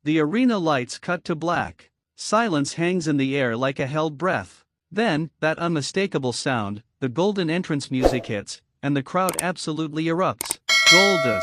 The arena lights cut to black. Silence hangs in the air like a held breath. Then, that unmistakable sound, the golden entrance music hits, and the crowd absolutely erupts. Goldust.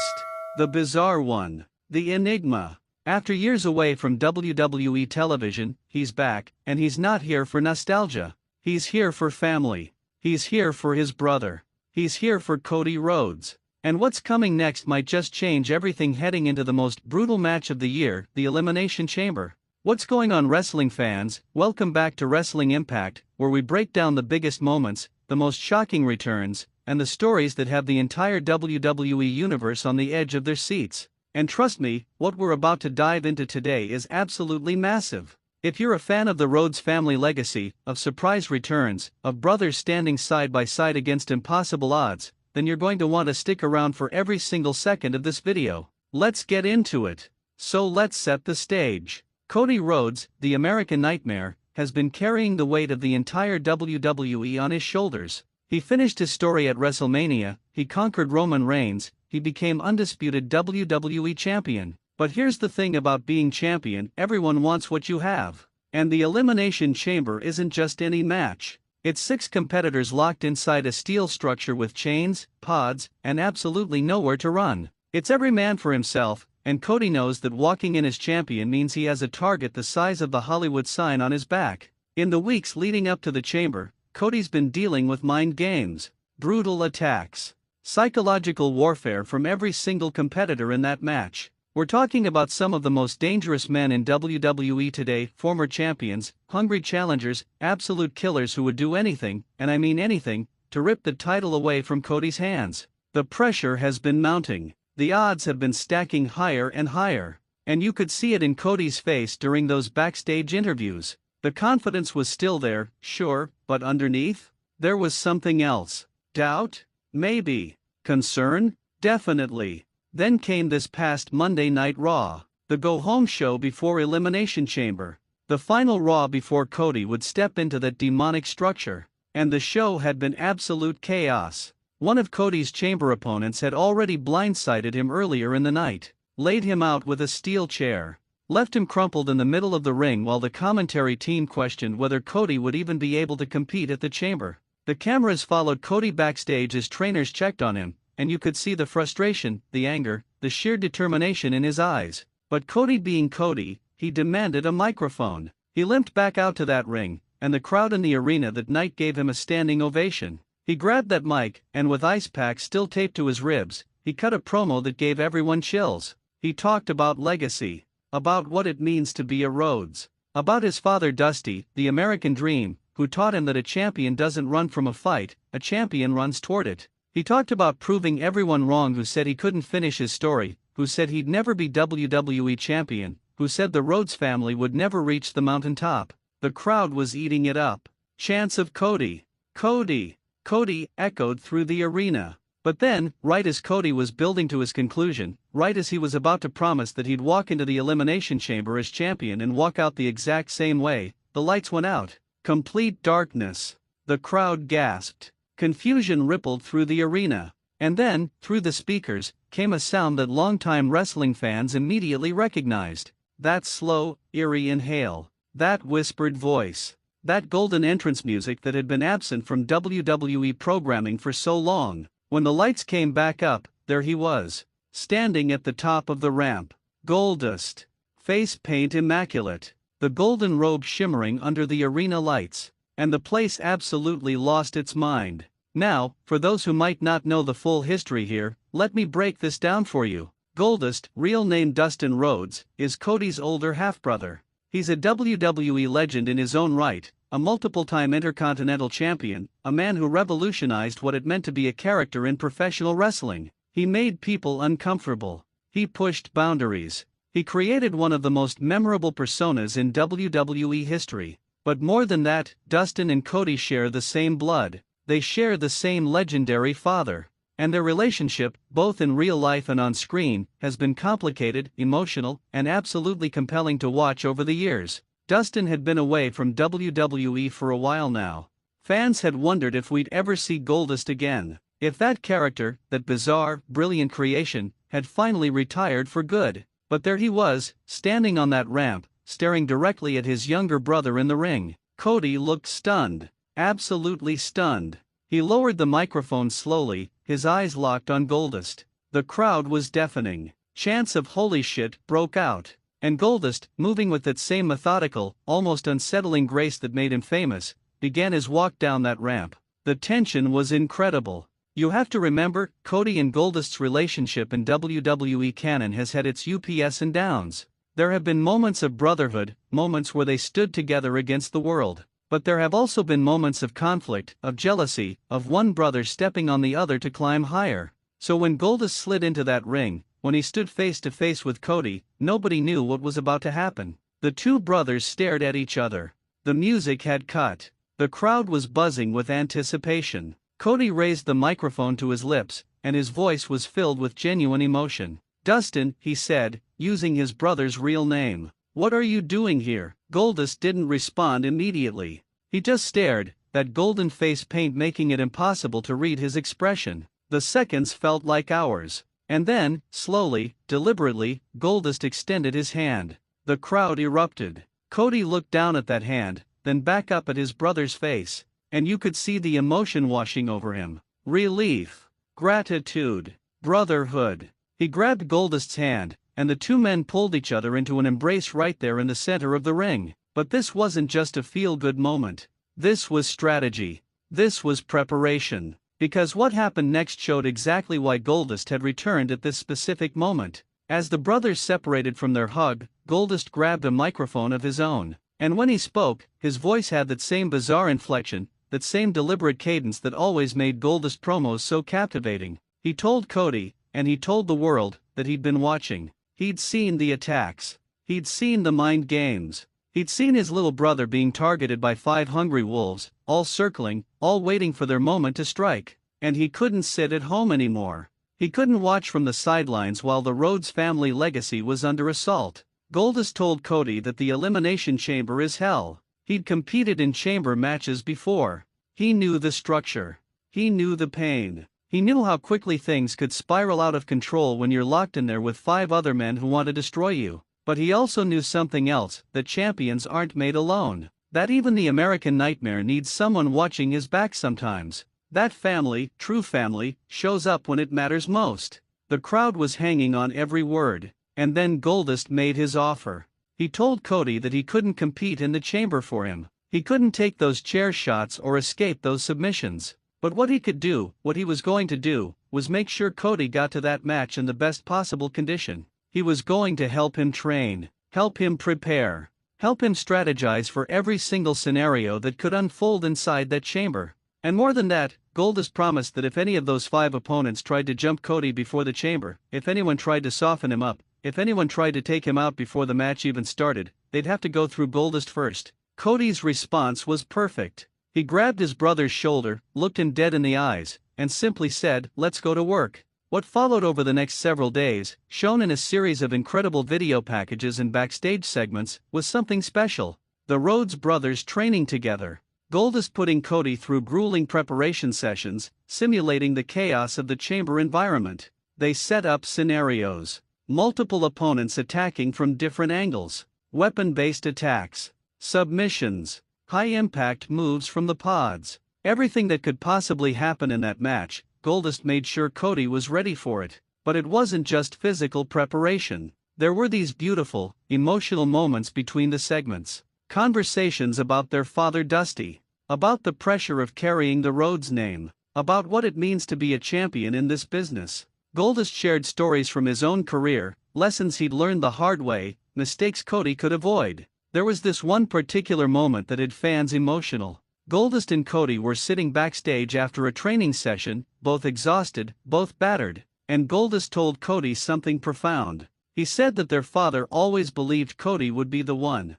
The bizarre one. The enigma. After years away from WWE television, he's back, and he's not here for nostalgia. He's here for family. He's here for his brother. He's here for Cody Rhodes. And what's coming next might just change everything heading into the most brutal match of the year, the Elimination Chamber. What's going on, wrestling fans? Welcome back to Wrestling Impact, where we break down the biggest moments, the most shocking returns, and the stories that have the entire WWE Universe on the edge of their seats. And trust me, what we're about to dive into today is absolutely massive. If you're a fan of the Rhodes family legacy, of surprise returns, of brothers standing side by side against impossible odds, then you're going to want to stick around for every single second of this video. Let's get into it. So let's set the stage. Cody Rhodes, the American Nightmare, has been carrying the weight of the entire WWE on his shoulders. He finished his story at WrestleMania, he conquered Roman Reigns, he became undisputed WWE Champion. But here's the thing about being champion: everyone wants what you have. And the Elimination Chamber isn't just any match. It's 6 competitors locked inside a steel structure with chains, pods, and absolutely nowhere to run. It's every man for himself, and Cody knows that walking in as champion means he has a target the size of the Hollywood sign on his back. In the weeks leading up to the chamber, Cody's been dealing with mind games, brutal attacks, psychological warfare from every single competitor in that match. We're talking about some of the most dangerous men in WWE today, former champions, hungry challengers, absolute killers who would do anything, and I mean anything, to rip the title away from Cody's hands. The pressure has been mounting. The odds have been stacking higher and higher. And you could see it in Cody's face during those backstage interviews. The confidence was still there, sure, but underneath? There was something else. Doubt? Maybe. Concern? Definitely. Then came this past Monday Night Raw, the go-home show before Elimination Chamber. The final Raw before Cody would step into that demonic structure. And the show had been absolute chaos. One of Cody's chamber opponents had already blindsided him earlier in the night, laid him out with a steel chair, left him crumpled in the middle of the ring while the commentary team questioned whether Cody would even be able to compete at the chamber. The cameras followed Cody backstage as trainers checked on him, and you could see the frustration, the anger, the sheer determination in his eyes. But Cody being Cody, he demanded a microphone. He limped back out to that ring, and the crowd in the arena that night gave him a standing ovation. He grabbed that mic, and with ice packs still taped to his ribs, he cut a promo that gave everyone chills. He talked about legacy, about what it means to be a Rhodes, about his father Dusty, the American Dream, who taught him that a champion doesn't run from a fight, a champion runs toward it. He talked about proving everyone wrong who said he couldn't finish his story, who said he'd never be WWE Champion, who said the Rhodes family would never reach the mountaintop. The crowd was eating it up. Chants of Cody, Cody, Cody echoed through the arena. But then, right as Cody was building to his conclusion, right as he was about to promise that he'd walk into the Elimination Chamber as champion and walk out the exact same way, the lights went out. Complete darkness. The crowd gasped. Confusion rippled through the arena. And then, through the speakers, came a sound that longtime wrestling fans immediately recognized. That slow, eerie inhale. That whispered voice. That golden entrance music that had been absent from WWE programming for so long. When the lights came back up, there he was, standing at the top of the ramp. Goldust. Face paint immaculate. The golden robe shimmering under the arena lights. And the place absolutely lost its mind. Now, for those who might not know the full history here, let me break this down for you. Goldust, real name Dustin Rhodes, is Cody's older half-brother. He's a WWE legend in his own right, a multiple-time Intercontinental Champion, a man who revolutionized what it meant to be a character in professional wrestling. He made people uncomfortable. He pushed boundaries. He created one of the most memorable personas in WWE history. But more than that, Dustin and Cody share the same blood. They share the same legendary father. And their relationship, both in real life and on screen, has been complicated, emotional, and absolutely compelling to watch over the years. Dustin had been away from WWE for a while now. Fans had wondered if we'd ever see Goldust again. If that character, that bizarre, brilliant creation, had finally retired for good. But there he was, standing on that ramp, staring directly at his younger brother in the ring. Cody looked stunned. Absolutely stunned. He lowered the microphone slowly, his eyes locked on Goldust. The crowd was deafening. Chants of "holy shit" broke out. And Goldust, moving with that same methodical, almost unsettling grace that made him famous, began his walk down that ramp. The tension was incredible. You have to remember, Cody and Goldust's relationship in WWE canon has had its ups and downs. There have been moments of brotherhood, moments where they stood together against the world. But there have also been moments of conflict, of jealousy, of one brother stepping on the other to climb higher. So when Goldust slid into that ring, when he stood face to face with Cody, nobody knew what was about to happen. The two brothers stared at each other. The music had cut. The crowd was buzzing with anticipation. Cody raised the microphone to his lips, and his voice was filled with genuine emotion. "Dustin," he said, using his brother's real name. "What are you doing here?" Goldust didn't respond immediately. He just stared, that golden face paint making it impossible to read his expression. The seconds felt like hours. And then, slowly, deliberately, Goldust extended his hand. The crowd erupted. Cody looked down at that hand, then back up at his brother's face, and you could see the emotion washing over him. Relief. Gratitude. Brotherhood. He grabbed Goldust's hand, and the two men pulled each other into an embrace right there in the center of the ring. But this wasn't just a feel-good moment. This was strategy. This was preparation. Because what happened next showed exactly why Goldust had returned at this specific moment. As the brothers separated from their hug, Goldust grabbed a microphone of his own. And when he spoke, his voice had that same bizarre inflection, that same deliberate cadence that always made Goldust promos so captivating. He told Cody, and he told the world, that he'd been watching. He'd seen the attacks. He'd seen the mind games. He'd seen his little brother being targeted by 5 hungry wolves, all circling, all waiting for their moment to strike. And he couldn't sit at home anymore. He couldn't watch from the sidelines while the Rhodes family legacy was under assault. Goldust told Cody that the Elimination Chamber is hell. He'd competed in chamber matches before. He knew the structure. He knew the pain. He knew how quickly things could spiral out of control when you're locked in there with 5 other men who want to destroy you. But he also knew something else, that champions aren't made alone. That even the American Nightmare needs someone watching his back sometimes. That family, true family, shows up when it matters most. The crowd was hanging on every word. And then Goldust made his offer. He told Cody that he couldn't compete in the chamber for him. He couldn't take those chair shots or escape those submissions. But what he could do, what he was going to do, was make sure Cody got to that match in the best possible condition. He was going to help him train, help him prepare, help him strategize for every single scenario that could unfold inside that chamber. And more than that, Goldust promised that if any of those 5 opponents tried to jump Cody before the chamber, if anyone tried to soften him up, if anyone tried to take him out before the match even started, they'd have to go through Goldust first. Cody's response was perfect. He grabbed his brother's shoulder, looked him dead in the eyes, and simply said, "Let's go to work." What followed over the next several days, shown in a series of incredible video packages and backstage segments, was something special. The Rhodes brothers training together. Goldust putting Cody through grueling preparation sessions, simulating the chaos of the chamber environment. They set up scenarios. Multiple opponents attacking from different angles. Weapon-based attacks. Submissions. High-impact moves from the pods. Everything that could possibly happen in that match, Goldust made sure Cody was ready for it. But it wasn't just physical preparation. There were these beautiful, emotional moments between the segments. Conversations about their father Dusty. About the pressure of carrying the Rhodes name. About what it means to be a champion in this business. Goldust shared stories from his own career, lessons he'd learned the hard way, mistakes Cody could avoid. There was this one particular moment that had fans emotional. Goldust and Cody were sitting backstage after a training session, both exhausted, both battered, and Goldust told Cody something profound. He said that their father always believed Cody would be the one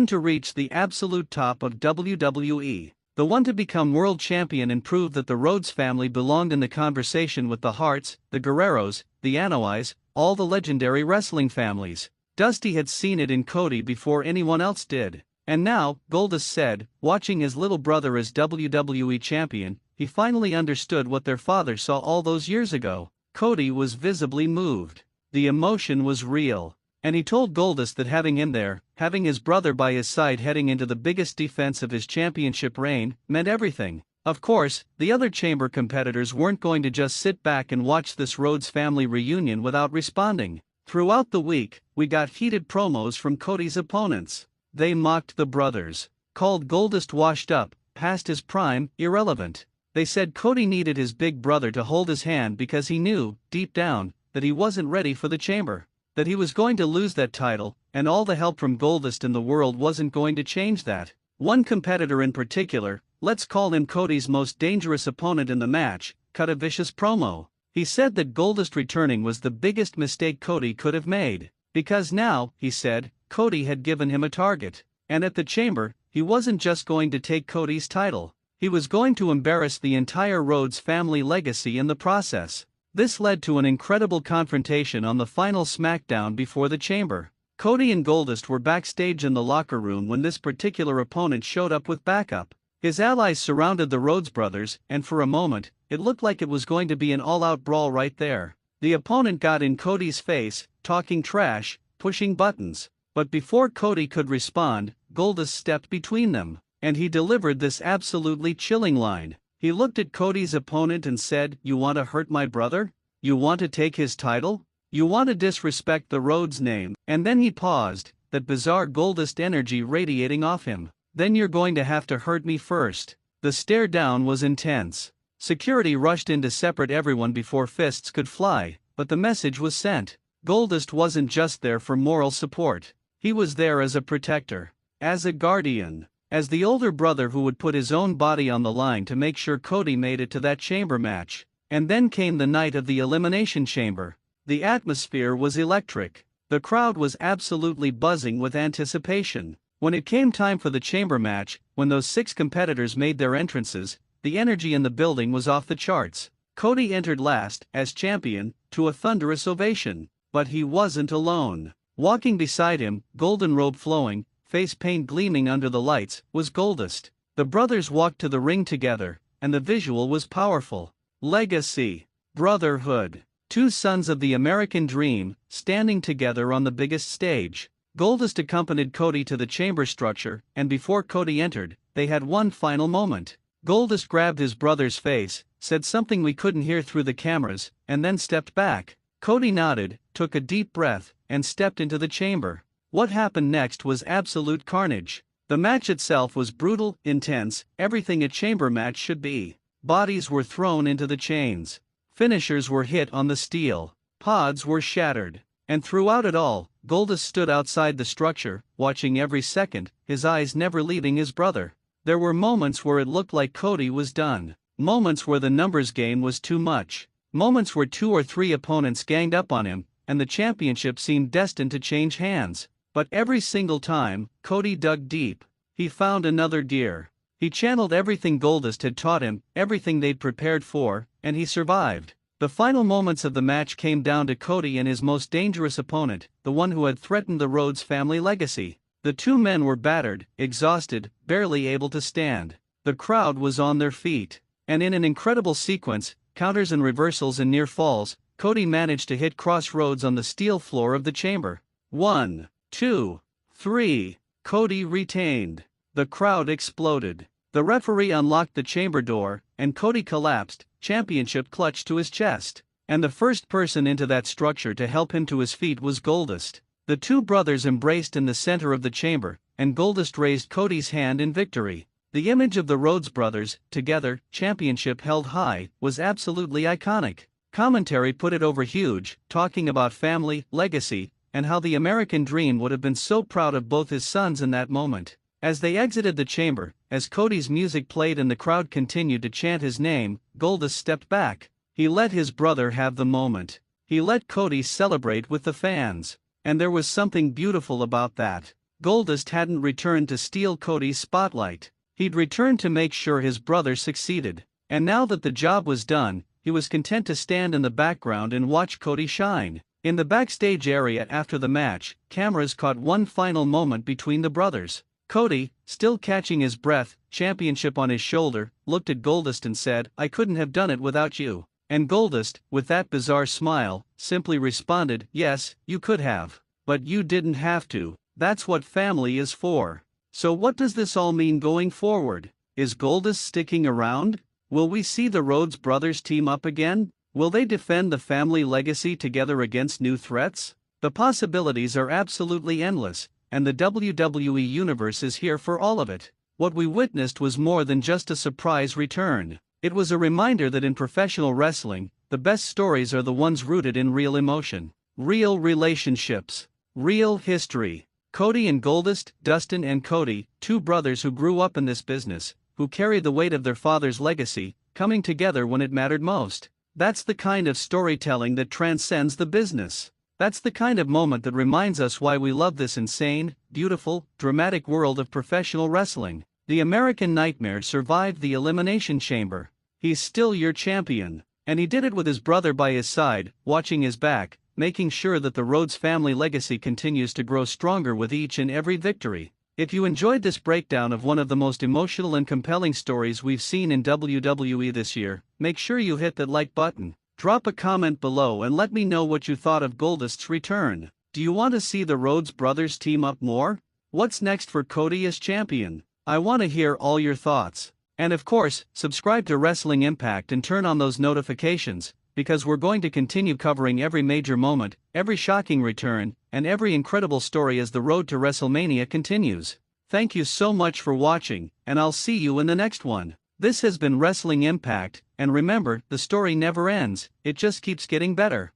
to reach the absolute top of WWE, the one to become world champion and prove that the Rhodes family belonged in the conversation with the Harts, the Guerreros, the Anoa'i, all the legendary wrestling families. Dusty had seen it in Cody before anyone else did. And now, Goldust said, watching his little brother as WWE champion, he finally understood what their father saw all those years ago. Cody was visibly moved. The emotion was real. And he told Goldust that having him there, having his brother by his side heading into the biggest defense of his championship reign, meant everything. Of course, the other chamber competitors weren't going to just sit back and watch this Rhodes family reunion without responding. Throughout the week, we got heated promos from Cody's opponents. They mocked the brothers, called Goldust washed up, past his prime, irrelevant. They said Cody needed his big brother to hold his hand because he knew, deep down, that he wasn't ready for the chamber. That he was going to lose that title, and all the help from Goldust in the world wasn't going to change that. One competitor in particular, let's call him Cody's most dangerous opponent in the match, cut a vicious promo. He said that Goldust returning was the biggest mistake Cody could have made. Because now, he said, Cody had given him a target. And at the chamber, he wasn't just going to take Cody's title. He was going to embarrass the entire Rhodes family legacy in the process. This led to an incredible confrontation on the final SmackDown before the chamber. Cody and Goldust were backstage in the locker room when this particular opponent showed up with backup. His allies surrounded the Rhodes brothers, and for a moment, it looked like it was going to be an all-out brawl right there. The opponent got in Cody's face, talking trash, pushing buttons. But before Cody could respond, Goldust stepped between them, and he delivered this absolutely chilling line. He looked at Cody's opponent and said, "You want to hurt my brother? You want to take his title? You want to disrespect the Rhodes name?" And then he paused, that bizarre Goldust energy radiating off him. "Then you're going to have to hurt me first." The stare down was intense. Security rushed in to separate everyone before fists could fly, but the message was sent. Goldust wasn't just there for moral support. He was there as a protector, as a guardian, as the older brother who would put his own body on the line to make sure Cody made it to that chamber match. And then came the night of the Elimination Chamber. The atmosphere was electric. The crowd was absolutely buzzing with anticipation. When it came time for the chamber match, when those 6 competitors made their entrances, the energy in the building was off the charts. Cody entered last, as champion, to a thunderous ovation. But he wasn't alone. Walking beside him, golden robe flowing, face paint gleaming under the lights, was Goldust. The brothers walked to the ring together, and the visual was powerful. Legacy. Brotherhood. 2 sons of the American dream, standing together on the biggest stage. Goldust accompanied Cody to the chamber structure, and before Cody entered, they had one final moment. Goldust grabbed his brother's face, said something we couldn't hear through the cameras, and then stepped back. Cody nodded, took a deep breath, and stepped into the chamber. What happened next was absolute carnage. The match itself was brutal, intense, everything a chamber match should be. Bodies were thrown into the chains. Finishers were hit on the steel. Pods were shattered. And throughout it all, Goldust stood outside the structure, watching every second, his eyes never leaving his brother. There were moments where it looked like Cody was done. Moments where the numbers game was too much. Moments where 2 or 3 opponents ganged up on him, and the championship seemed destined to change hands. But every single time, Cody dug deep. He found another deer. He channeled everything Goldust had taught him, everything they'd prepared for, and he survived. The final moments of the match came down to Cody and his most dangerous opponent, the one who had threatened the Rhodes family legacy. The 2 men were battered, exhausted, barely able to stand. The crowd was on their feet. And in an incredible sequence, counters and reversals and near falls, Cody managed to hit Crossroads on the steel floor of the chamber. 1, 2, 3. Cody retained. The crowd exploded. The referee unlocked the chamber door, and Cody collapsed, championship clutched to his chest. And the first person into that structure to help him to his feet was Goldust. The 2 brothers embraced in the center of the chamber, and Goldust raised Cody's hand in victory. The image of the Rhodes brothers, together, championship held high, was absolutely iconic. Commentary put it over huge, talking about family, legacy, and how the American dream would have been so proud of both his sons in that moment. As they exited the chamber, as Cody's music played and the crowd continued to chant his name, Goldust stepped back. He let his brother have the moment. He let Cody celebrate with the fans. And there was something beautiful about that. Goldust hadn't returned to steal Cody's spotlight. He'd returned to make sure his brother succeeded. And now that the job was done, he was content to stand in the background and watch Cody shine. In the backstage area after the match, cameras caught one final moment between the brothers. Cody, still catching his breath, championship on his shoulder, looked at Goldust and said, "I couldn't have done it without you." And Goldust, with that bizarre smile, simply responded, "Yes, you could have. but you didn't have to. That's what family is for. So what does this all mean going forward? Is Goldust sticking around? Will we see the Rhodes brothers team up again? Will they defend the family legacy together against new threats? The possibilities are absolutely endless, and the WWE Universe is here for all of it. What we witnessed was more than just a surprise return. It was a reminder that in professional wrestling, the best stories are the ones rooted in real emotion, real relationships, real history. Cody and Goldust, Dustin and Cody, two brothers who grew up in this business, who carried the weight of their father's legacy, coming together when it mattered most. That's the kind of storytelling that transcends the business. That's the kind of moment that reminds us why we love this insane, beautiful, dramatic world of professional wrestling. The American Nightmare survived the Elimination Chamber. He's still your champion. And he did it with his brother by his side, watching his back, making sure that the Rhodes family legacy continues to grow stronger with each and every victory. If you enjoyed this breakdown of one of the most emotional and compelling stories we've seen in WWE this year, make sure you hit that like button. Drop a comment below and let me know what you thought of Goldust's return. Do you want to see the Rhodes brothers team up more? What's next for Cody as champion? I want to hear all your thoughts. And of course, subscribe to Wrestling Impact and turn on those notifications, because we're going to continue covering every major moment, every shocking return, and every incredible story as the road to WrestleMania continues. Thank you so much for watching, and I'll see you in the next one. This has been Wrestling Impact, and remember, the story never ends, it just keeps getting better.